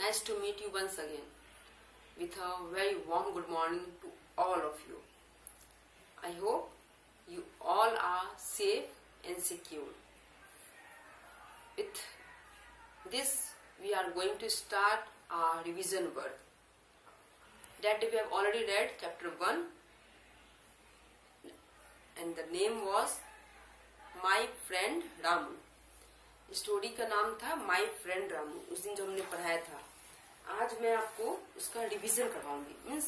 Nice to meet you once again with a very warm good morning to all of you. I hope you all are safe and secure. With this, we are going to start our revision work. That day we have already read chapter 1 and the name was My Friend Ramu. Story का नाम था my friend Ramu. उस दिन जो हमने पढ़ाया था, आज मैं आपको उसका रिवीजन करवाऊंगी. मीन्स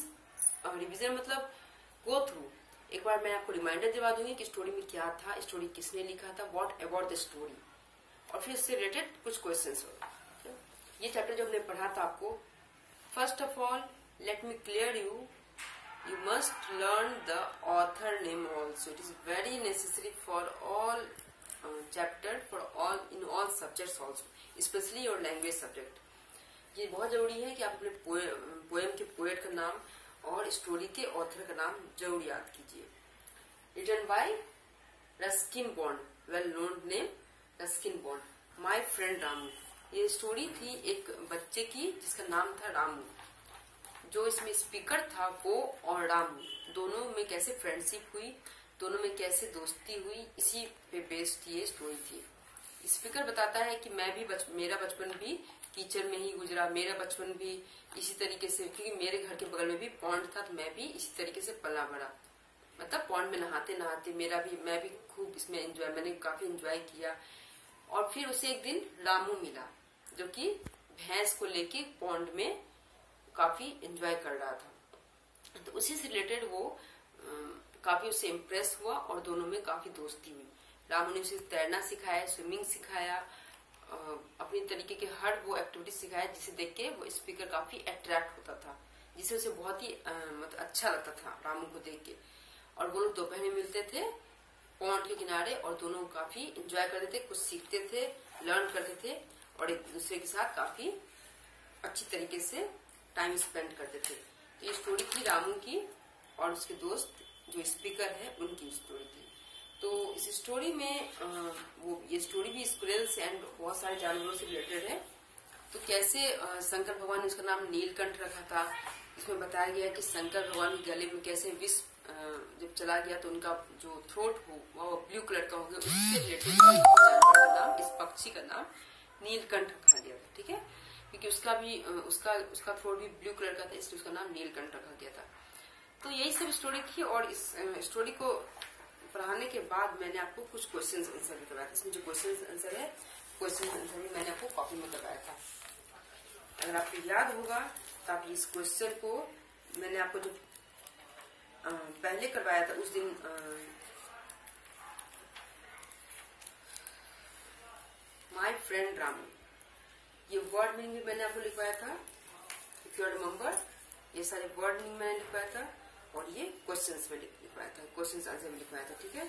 रिवीजन मतलब गो थ्रू. एक बार मैं आपको रिमाइंडर दिवा दूंगी कि स्टोरी में क्या था, स्टोरी किसने लिखा था, व्हाट अबाउट द स्टोरी, और फिर इससे रिलेटेड कुछ क्वेश्चंस होंगे. ये चैप्टर जो हमने पढ़ा था आपको, first of all let me clear you must learn the author name also. It is very necessary for all chapter, for all in all subjects also, especially your language subject. ये बहुत जरूरी है कि आप अपने पोएम के poet का नाम और स्टोरी के ऑथर का नाम जरूर याद कीजिए. Written by Ruskin Bond, well known name Ruskin Bond. My friend Ramu. ये स्टोरी थी एक बच्चे की जिसका नाम था रामू. जो इसमें स्पीकर था वो और रामू दोनों में कैसे फ्रेंडशिप हुई, दोनों में कैसे दोस्ती हुई, इसी पे बेस्ड ये स्टोरी थी. स्पीकर बताता है कि मैं भी मेरा बचपन भी कीचड़ में ही गुजरा, मेरा बचपन भी इसी तरीके से, क्योंकि मेरे घर के बगल में भी पॉन्ड था तो मैं भी इसी तरीके से पला बड़ा. मतलब पॉन्ड में नहाते नहाते मैं भी खूब इसमें मैंने काफी एंजॉय किया. और फिर उसे एक दिन रामू मिला जो कि भैंस को लेके पॉन्ड में काफी एंजॉय कर रहा था. तो उसी से रिलेटेड वो काफी उससे इम्प्रेस हुआ और दोनों में काफी दोस्ती हुई. रामू ने उसे तैरना सिखाया, स्विमिंग सिखाया, अपनी तरीके के हर वो एक्टिविटी सिखाया जिसे देख के वो स्पीकर काफी अट्रैक्ट होता था, जिसे उसे बहुत ही मतलब अच्छा लगता था रामू को देख के. और वो लोग दोपहर में मिलते थे पॉन्ड के किनारे और दोनों काफी एंजॉय करते थे, कुछ सीखते थे, लर्न करते थे और एक दूसरे के साथ काफी अच्छी तरीके से टाइम स्पेंड करते थे. तो ये स्टोरी थी रामू की और उसके दोस्त जो स्पीकर है उनकी स्टोरी थी. तो इस स्टोरी में ये स्टोरी भी स्क्विरल्स एंड बहुत सारे जानवरों से रिलेटेड है. तो कैसे शंकर भगवान ने उसका नाम नीलकंठ रखा था, इसमें बताया गया है कि शंकर भगवान के गले में कैसे विष जब चला गया तो उनका जो थ्रोट हो वो ब्लू कलर का हो गया. उससे रिलेटेड जानवर का नाम, इस पक्षी का नाम नीलकंठ रखा गया था. ठीक है, क्योंकि उसका थ्रोट भी ब्लू कलर का था, इसलिए उसका नाम नीलकंठ रखा गया था. तो यही सब स्टोरी थी. और इस स्टोरी को पढ़ाने के बाद मैंने आपको कुछ क्वेश्चन आंसर भी करवाया था. इसमें जो क्वेश्चन आंसर है, क्वेश्चन आंसर भी मैंने आपको कॉपी में करवाया था. अगर आपको याद होगा तो आप इस क्वेश्चन को मैंने आपको जो पहले करवाया था उस दिन माय फ्रेंड रामू, ये वर्ड मीनिंग भी मैंने आपको लिखवाया था. इफ यू रिमेम्बर, ये सारे वर्ड मीनिंग मैंने लिखवाया था और ये क्वेश्चंस में लिखवाया था, क्वेश्चंस आंसर में लिखवाया था. ठीक है,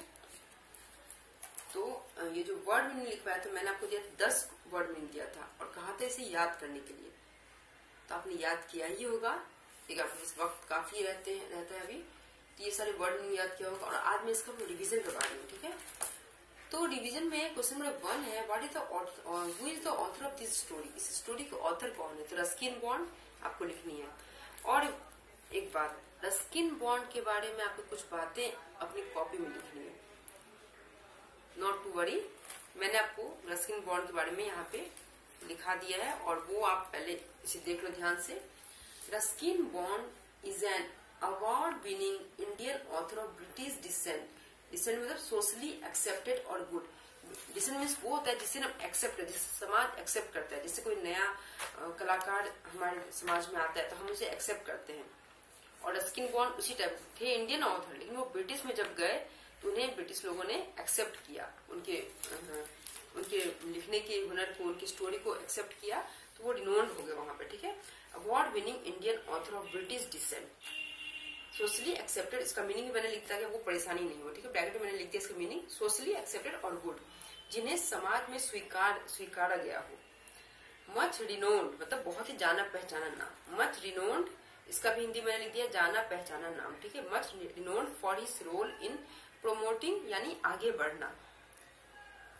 तो ये जो वर्ड मीनिंग लिखवाया था मैंने आपको दिया 10 वर्ड मीनिंग दिया था और कहा था इसे याद करने के लिए. तो आपने याद किया ही होगा, ठीक है. इस वक्त काफी रहता है अभी, तो ये सारे वर्ड मीनिंग याद किया होगा. और आज मैं इसका रिविजन करवा रही हूँ. ठीक है, तो रिवीजन में क्वेश्चन नंबर 1 है, what is the who is the author of this story. इस स्टोरी के ऑथर कौन है? तो रस्किन बॉन्ड आपको लिखनी है. और एक बात, रस्किन बॉन्ड के बारे में आपको कुछ बातें अपनी कॉपी में लिखनी है. नॉट टू वरी, मैंने आपको रस्किन बॉन्ड के बारे में यहाँ पे लिखा दिया है और वो आप पहले इसे देख लो ध्यान से. Ruskin Bond is an award winning Indian author of British descent. Descent मतलब सोशली एक्सेप्टेड और गुड. डिसेंट मीन्स वो होता है जिसे हम एक्सेप्ट करते हैं, जिसे समाज एक्सेप्ट करता है. जैसे कोई नया कलाकार हमारे समाज में आता है तो हम उसे एक्सेप्ट करते हैं. और रस्किन बॉन्ड उसी टाइप थे, इंडियन ऑथर, लेकिन वो ब्रिटिश में जब गए तो उन्हें ब्रिटिश लोगों ने एक्सेप्ट किया, उनके लिखने के हुनर को, उनकी स्टोरी को एक्सेप्ट किया, तो वो रिनोन्ड हो गए वहां पे. ठीक है, award winning Indian author of British descent, socially accepted. इसका मीनिंग मैंने लिख दिया कि वो परेशानी नहीं हो. ठीक है, ब्रैकेट में मैंने लिख दिया इसका मीनिंग, सोशली एक्सेप्टेड और गुड, जिन्हें समाज में स्वीकारा गया हो. मच रिनोन्ड मतलब बहुत ही जाना पहचाना नाम. मच रिनोन्ड, इसका भी हिंदी मैंने लिख दिया जाना पहचाना नाम. ठीक है, much renowned for his role in promoting यानी आगे बढ़ना.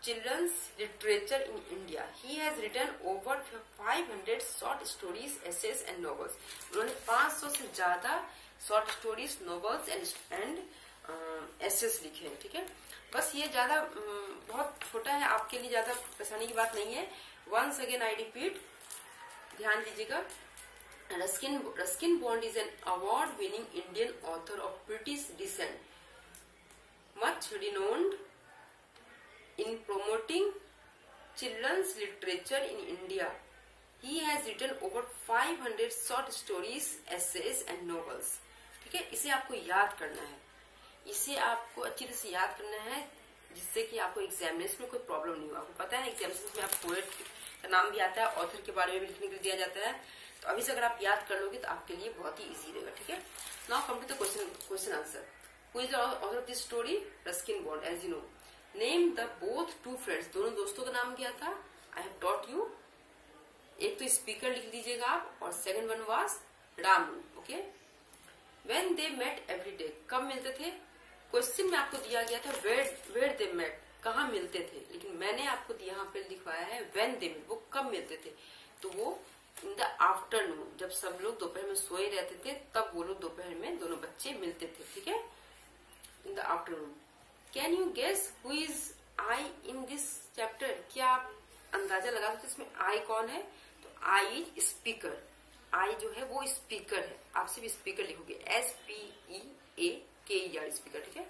children's literature in India. He has written over 500 short stories, essays and novels. उन्होंने 500 से ज्यादा short stories, novels and essays लिखे हैं. ठीक है, बस ये ज्यादा बहुत छोटा है, आपके लिए ज्यादा परेशानी की बात नहीं है. वंस अगेन आई रिपीट, ध्यान दीजिएगा. Ruskin Bond is an award winning Indian author of British descent, much renowned in promoting children's literature in India. He has written over 500 short stories, essays and novels. ठीक है, इसे आपको याद करना है, इसे आपको अच्छी तरह से याद करना है, जिससे कि आपको एग्जामिनेशन में कोई प्रॉब्लम नहीं हो. आपको पता है एग्जामिनेशन में आप पोएट का नाम भी आता है, ऑथर के बारे में भी लिखने के लिए दिया जाता है. तो अभी से अगर आप याद कर लोगे तो आपके लिए बहुत ही इजी रहेगा. ठीक है, now come to the question answer. Who is the author of this story? Ruskin Bond. As you know, name the both two friends. दोनों दोस्तों का नाम क्या था? I have taught you. एक तो स्पीकर लिख दीजिएगा आप, और second one was Ramu. Okay, when they met every day. कब मिलते थे? क्वेश्चन में आपको दिया गया था वेयर दे मेट, कहाँ मिलते थे, लेकिन मैंने आपको यहाँ पे लिखवाया है व्हेन दे मेट. वो कब मिलते थे? तो वो इन द आफ्टरनून, जब सब लोग दोपहर में सोए रहते थे तब वो लोग दोपहर में दोनों बच्चे मिलते थे. ठीक है, in the afternoon. Can you guess who is I in this chapter? क्या आप अंदाजा लगा सकते इसमें आई कौन है? तो आई इज स्पीकर. आई जो है वो स्पीकर है. आप सिर्फ स्पीकर लिखोगे, SPEAKER, स्पीकर. ठीक है,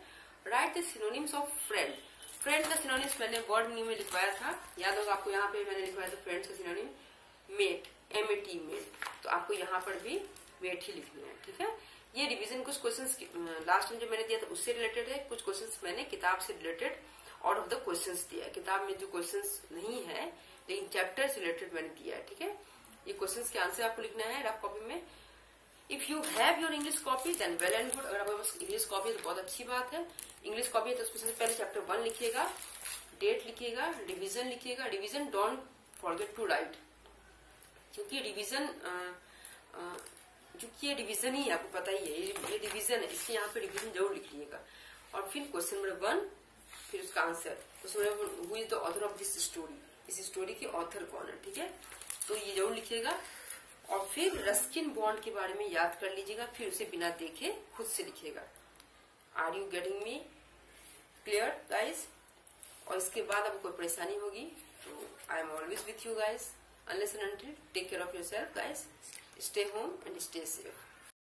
right the synonyms of friend. Friend का सिनोनिम्स मैंने वर्ड मीनिंग में लिखवाया था, याद होगा आपको. यहाँ पे मैंने लिखवाया था फ्रेंड्स का सिनोनिम मेट, MET, मेट. तो आपको यहाँ पर भी मेट ही लिखना है. ठीक है, ये रिवीजन कुछ क्वेश्चंस लास्ट में जो मैंने दिया था उससे रिलेटेड है, कुछ क्वेश्चंस मैंने किताब से related out of the questions दिया है. किताब में जो क्वेश्चंस नहीं है लेकिन चैप्टर से रिलेटेड मैंने दिया है. ठीक है, ये क्वेश्चंस के आंसर आपको लिखना है रफ कॉपी में. If you have your English copy then well and good. अगर आपके पास इंग्लिश कॉपी है तो बहुत अच्छी बात है. इंग्लिश कॉपी है तो उसमें सबसे पहले चैप्टर 1 लिखिएगा, डेट लिखिएगा, रिविजन लिखिएगा. Revision don't forget to write, क्योंकि रिविजन क्योंकि ये रिवीजन ही आपको पता ही है, ये रिवीजन है, इसलिए यहाँ पे रिवीजन जरूर लिखिएगा. और फिर क्वेश्चन नंबर 1, फिर उसका answer. Question number 1, who is the author of this story. इस स्टोरी के ऑथर कौन है? ठीक है, तो ये जरूर लिखिएगा. और फिर रस्किन बॉन्ड के बारे में याद कर लीजिएगा, फिर उसे बिना देखे खुद से लिखिएगा. Are you getting me clear guys? और इसके बाद आपको कोई परेशानी होगी तो I am always with you guys. Unless and until, take care of yourself guys. Stay home and stay safe.